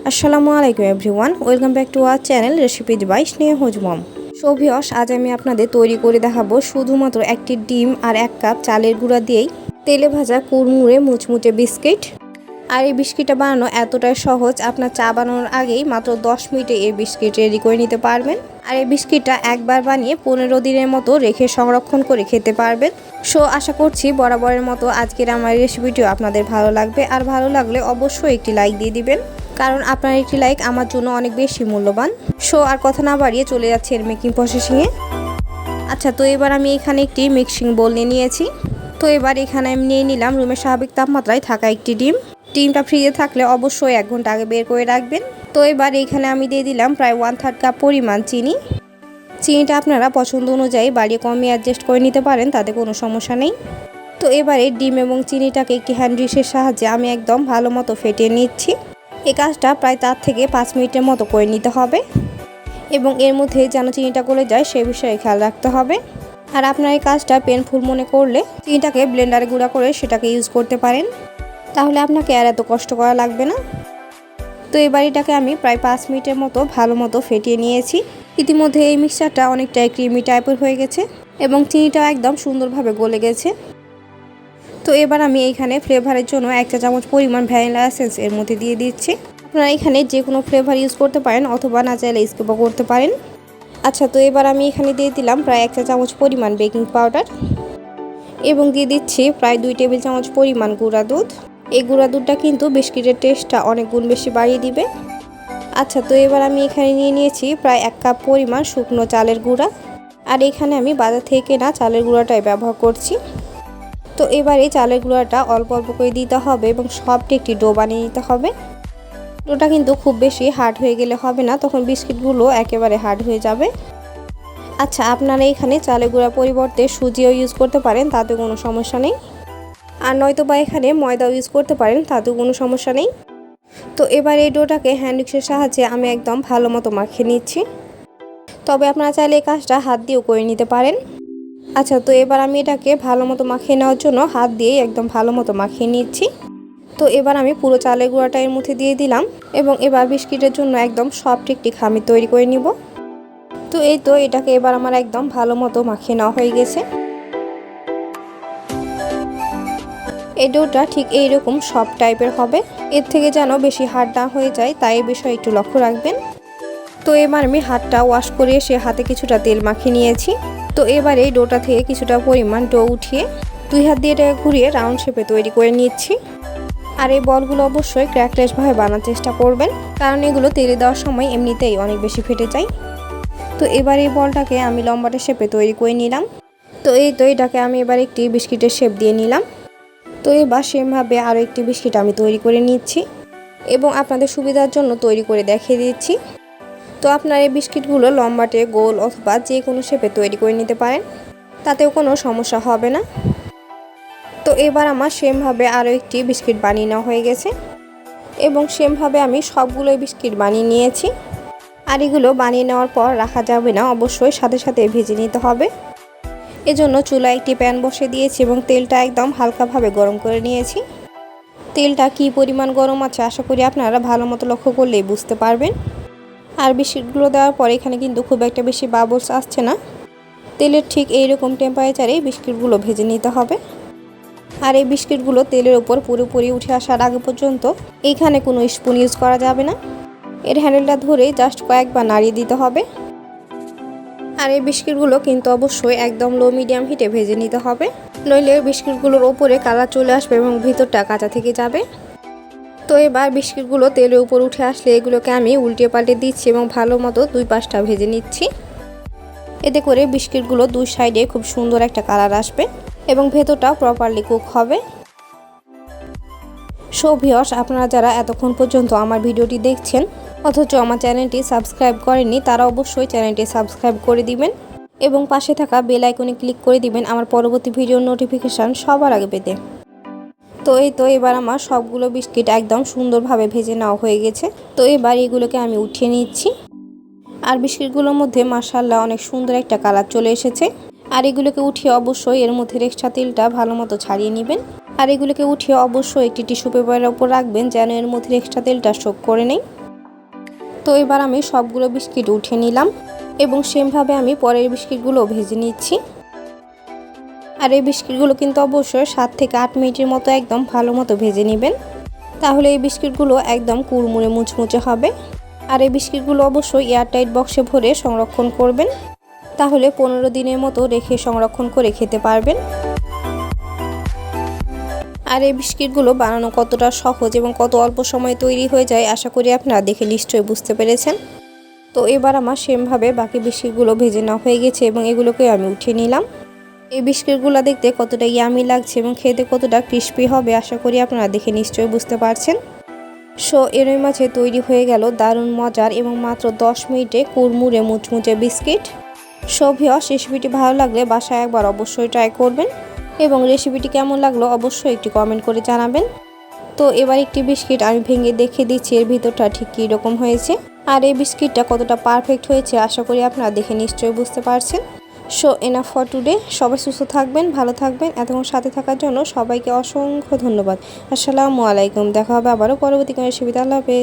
আসসালামু আলাইকুম everyone, welcome back to our channel recipes by Sneha mom. So viewers, আজ আমি আপনাদের তৈরি করে দেখাবো শুধুমাত্র একটি ডিম আর 1 কাপ চালের গুঁড়া দিয়েই তেলে ভাজা কুড়মুড়ে মুচমুচে বিস্কিট। আর এই বিস্কিটটা বানানো এতটাই সহজ, আপনার চা বানানোর আগেই মাত্র 10 মিনিটে এই বিস্কিট রেডি করে নিতে পারবেন। আর এই বিস্কিটটা একবার বানিয়ে 15 দিনের মতো রেখে সংরক্ষণ করে খেতে পারবেন। সো আশা করছি বরাবরের মতো আজকের আমার রেসিপিটিও আপনাদের ভালো লাগবে। আর ভালো লাগলে অবশ্যই একটি লাইক দিয়ে দিবেন, কারণ আপনার একটি লাইক আমার জন্য অনেক বেশি মূল্যবান। সো আর কথা না বাড়িয়ে চলে যাচ্ছে এর মেকিং প্রসেসিংয়ে। আচ্ছা, তো এবার আমি এখানে একটি মিক্সিং বোল নিয়ে নিয়েছি। তো এবার এখানে আমি নিয়ে নিলাম রুমের স্বাভাবিক তাপমাত্রায় থাকা একটি ডিম। ডিমটা ফ্রিজে থাকলে অবশ্যই 1 ঘন্টা আগে বের করে রাখবেন। তো এবার এখানে আমি দিয়ে দিলাম প্রায় 1/3 কাপ পরিমাণ চিনি। চিনিটা আপনারা পছন্দ অনুযায়ী বাড়িয়ে কমিয়ে অ্যাডজাস্ট করে নিতে পারেন, তাতে কোনো সমস্যা নেই। তো এবারে ডিম এবং চিনিটাকে একটি হ্যান্ড ডিশের সাহায্যে আমি একদম ভালো মতো ফেটিয়ে নিচ্ছি। এই কাজটা প্রায় 4 থেকে 5 মিনিটের মতো করে নিতে হবে এবং এর মধ্যে যেন চিনিটা গলে যায় সে বিষয়ে খেয়াল রাখতে হবে। আর আপনার এই কাজটা পেনফুল মনে করলে চিনিটাকে ব্লেন্ডারে গুঁড়া করে সেটাকে ইউজ করতে পারেন, তাহলে আপনাকে আর এত কষ্ট করা লাগবে না। তো এবার এটাকে আমি প্রায় 5 মিনিটের মতো ভালো মতো ফেটিয়ে নিয়েছি। ইতিমধ্যে এই মিক্সচারটা অনেকটাই ক্রিমি টাইপের হয়ে গেছে এবং চিনিটাও একদম সুন্দরভাবে গলে গেছে। তো এবার আমি এইখানে ফ্লেভারের জন্য 1 চা চামচ পরিমাণ ভ্যানিলা এসেন্স এর মধ্যে দিয়ে দিচ্ছি। আপনারা এখানে যে কোনো ফ্লেভার ইউজ করতে পারেন অথবা না চাইলে স্কিপও করতে পারেন। আচ্ছা, তো এবার আমি এখানে দিয়ে দিলাম প্রায় 1 চা চামচ পরিমাণ বেকিং পাউডার এবং দিয়ে দিচ্ছি প্রায় 2 টেবিল চামচ পরিমাণ গুঁড়া দুধ। এই গুঁড়া দুধটা কিন্তু বিস্কিটের টেস্টটা অনেক গুণ বেশি বাড়িয়ে দিবে। আচ্ছা, তো এবার আমি এখানে নিয়ে নিয়েছি প্রায় 1 কাপ পরিমাণ শুকনো চালের গুঁড়া। আর এখানে আমি বাজার থেকে কেনা চালের গুঁড়াটাই ব্যবহার করছি। তো এবার এই চালের গুঁড়াটা অল্প অল্প করে দিতে হবে এবং সবটি একটি ডো বানিয়ে নিতে হবে। ডোটা কিন্তু খুব বেশি হার্ড হয়ে গেলে হবে না, তখন বিস্কিটগুলো একেবারে হার্ড হয়ে যাবে। আচ্ছা, আপনারা এখানে চালের গুঁড়ার পরিবর্তে সুজিও ইউজ করতে পারেন, তাতে কোনো সমস্যা নেই। আর নয়তো বা এখানে ময়দাও ইউজ করতে পারেন, তাতেও কোনো সমস্যা নেই। তো এবার এই ডোটাকে হ্যান্ড মিক্সের সাহায্যে আমি একদম ভালো মতো মাখিয়ে নিচ্ছি। তবে আপনারা চাইলে এই কাজটা হাত দিয়েও করে নিতে পারেন। আচ্ছা, তো এবার আমি এটাকে ভালো মতো মাখিয়ে নেওয়ার জন্য হাত দিয়েই একদম ভালো মতো মাখিয়ে নিচ্ছি। তো এবার আমি পুরো চালের গুঁড়াটা এর মধ্যে দিয়ে দিলাম এবং এবার বিস্কিটের জন্য একদম সফট একটি খামির তৈরি করে নিব। তো এই তো এটাকে এবার আমার একদম ভালো মতো মাখিয়ে নেওয়া হয়ে গেছে। এই ডোটা ঠিক এইরকম সফট টাইপের হবে, এর থেকে যেন বেশি হার্ড না হয়ে যায়, তাই এই বিষয়ে একটু লক্ষ্য রাখবেন। তো এবার আমি হাতটা ওয়াশ করে এসে হাতে কিছুটা তেল মাখিয়ে নিয়েছি। তো এবার এই ডোটা থেকে কিছুটা পরিমাণ ডো উঠিয়ে 2 হাত দিয়ে এটাকে ঘুরিয়ে রাউন্ড শেপে তৈরি করে নিচ্ছি। আর এই বলগুলো অবশ্যই ক্র্যাকলেসভাবে বানানোর চেষ্টা করবেন, কারণ এগুলো তেলে দেওয়ার সময় এমনিতেই অনেক বেশি ফেটে যায়। তো এবার এই বলটাকে আমি লম্বাটে শেপে তৈরি করে নিলাম। তো এই তো এটাকে আমি এবার একটি বিস্কিটের শেপ দিয়ে নিলাম। তো এবার সেমভাবে আরও একটি বিস্কিট আমি তৈরি করে নিচ্ছি এবং আপনাদের সুবিধার জন্য তৈরি করে দেখিয়ে দিচ্ছি। তো আপনার এই বিস্কিটগুলো লম্বাটে, গোল অথবা যে কোনো শেপে তৈরি করে নিতে পারেন, তাতেও কোনো সমস্যা হবে না। তো এবার আমার সেমভাবে আরও একটি বিস্কিট বানিয়ে নেওয়া হয়ে গেছে এবং সেমভাবে আমি সবগুলোই বিস্কিট বানিয়ে নিয়েছি। আর এগুলো বানিয়ে নেওয়ার পর রাখা যাবে না, অবশ্যই সাথে সাথে ভেজে নিতে হবে। এজন্য চুলায় একটি প্যান বসে দিয়েছি এবং তেলটা একদম হালকাভাবে গরম করে নিয়েছি। তেলটা কী পরিমাণ গরম আছে আশা করি আপনারা ভালো মতো লক্ষ্য করলেই বুঝতে পারবেন। আর বিস্কিটগুলো দেওয়ার পর এখানে কিন্তু খুব একটা বেশি বাবলস আসছে না। তেলের ঠিক এইরকম টেম্পারেচারে বিস্কিটগুলো ভেজে নিতে হবে। আর এই বিস্কিটগুলো তেলের উপর পুরোপুরি উঠে আসার আগে পর্যন্ত এইখানে কোনো স্পুন ইউজ করা যাবে না। এর হ্যান্ডেলটা ধরে জাস্ট কয়েকবার নাড়িয়ে দিতে হবে। আর এই বিস্কিটগুলো কিন্তু অবশ্যই একদম লো মিডিয়াম হিটে ভেজে নিতে হবে, নইলে বিস্কিটগুলোর ওপরে কালার চলে আসবে এবং ভিতরটা কাঁচা থেকে যাবে। তো এবার বিস্কিটগুলো তেলের উপর উঠে আসলে এগুলোকে আমি উল্টে পাল্টে দিচ্ছি এবং ভালো মতো 2 পাশটা ভেজে নিচ্ছি। এতে করে বিস্কিটগুলো 2 সাইডে খুব সুন্দর একটা কালার আসবে এবং ভেতরটাও প্রপারলি কুক হবে। সো ভিউয়ার্স, আপনারা যারা এতক্ষণ পর্যন্ত আমার ভিডিওটি দেখছেন অথচ আমার চ্যানেলটি সাবস্ক্রাইব করেননি, তারা অবশ্যই চ্যানেলটি সাবস্ক্রাইব করে দিবেন এবং পাশে থাকা বেল আইকনে ক্লিক করে দিবেন আমার পরবর্তী ভিডিওর নোটিফিকেশান সবার আগে পেতে। তো এই তো এবার আমার সবগুলো বিস্কিট একদম সুন্দরভাবে ভেজে নেওয়া হয়ে গেছে। তো এবার এগুলোকে আমি উঠিয়ে নিচ্ছি। আর বিস্কিটগুলোর মধ্যে মাশাআল্লাহ অনেক সুন্দর একটা কালার চলে এসেছে। আর এগুলোকে উঠিয়ে অবশ্যই এর মধ্যে এক্সট্রা তেলটা ভালো মতো ছাড়িয়ে নেবেন। আর এগুলোকে উঠিয়ে অবশ্যই একটি টিস্যু পেপারের উপর রাখবেন যেন এর মধ্যে এক্সট্রা তেলটা সোক করে নেই। তো এবার আমি সবগুলো বিস্কিট উঠিয়ে নিলাম এবং সেমভাবে আমি পরের বিস্কিটগুলো ভেজে নিচ্ছি। আর এই বিস্কিটগুলো কিন্তু অবশ্যই 7 থেকে 8 মিনিটের মতো একদম ভালো মতো ভেজে নেবেন, তাহলে এই বিস্কিটগুলো একদম কুড়মুড়ে মুচমুচে হবে। আর এই বিস্কিটগুলো অবশ্যই এয়ারটাইট বক্সে ভরে সংরক্ষণ করবেন, তাহলে 15 দিনের মতো রেখে সংরক্ষণ করে খেতে পারবেন। আর এই বিস্কিটগুলো বানানো কতটা সহজ এবং কত অল্প সময়ে তৈরি হয়ে যায় আশা করি আপনারা দেখে নিশ্চয়ই বুঝতে পেরেছেন। তো এবার আমার সেমভাবে বাকি বিস্কিটগুলো ভেজে নেওয়া হয়ে গেছে এবং এগুলোকে আমি উঠিয়ে নিলাম। এই বিস্কিটগুলো দেখতে কতটা ইয়ামি লাগছে এবং খেতে কতটা ক্রিস্পি হবে আশা করি আপনারা দেখে নিশ্চয়ই বুঝতে পারছেন। সো এরই মাঝে তৈরি হয়ে গেল দারুণ মজার এবং মাত্র 10 মিনিটে কুড়মুড়ে মুচমুচে বিস্কিট। সো ভিউয়ার্স, রেসিপিটি ভালো লাগলে বাসায় একবার অবশ্যই ট্রাই করবেন এবং রেসিপিটি কেমন লাগলো অবশ্যই একটি কমেন্ট করে জানাবেন। তো এবার একটি বিস্কিট আমি ভেঙে দেখে দিচ্ছি এর ভিতরটা ঠিক কী রকম হয়েছে আর এই বিস্কিটটা কতটা পারফেক্ট হয়েছে আশা করি আপনারা দেখে নিশ্চয়ই বুঝতে পারছেন। So enough for today. সবাই সুস্থ থাকবেন, ভালো থাকবেন। এতক্ষণ সাথে থাকার জন্য সবাইকে অসংখ্য ধন্যবাদ। আসসালামু আলাইকুম। দেখা হবে আবারও পরবর্তী কোনো রেসিপিতে। আল্লাহ হাফেজ।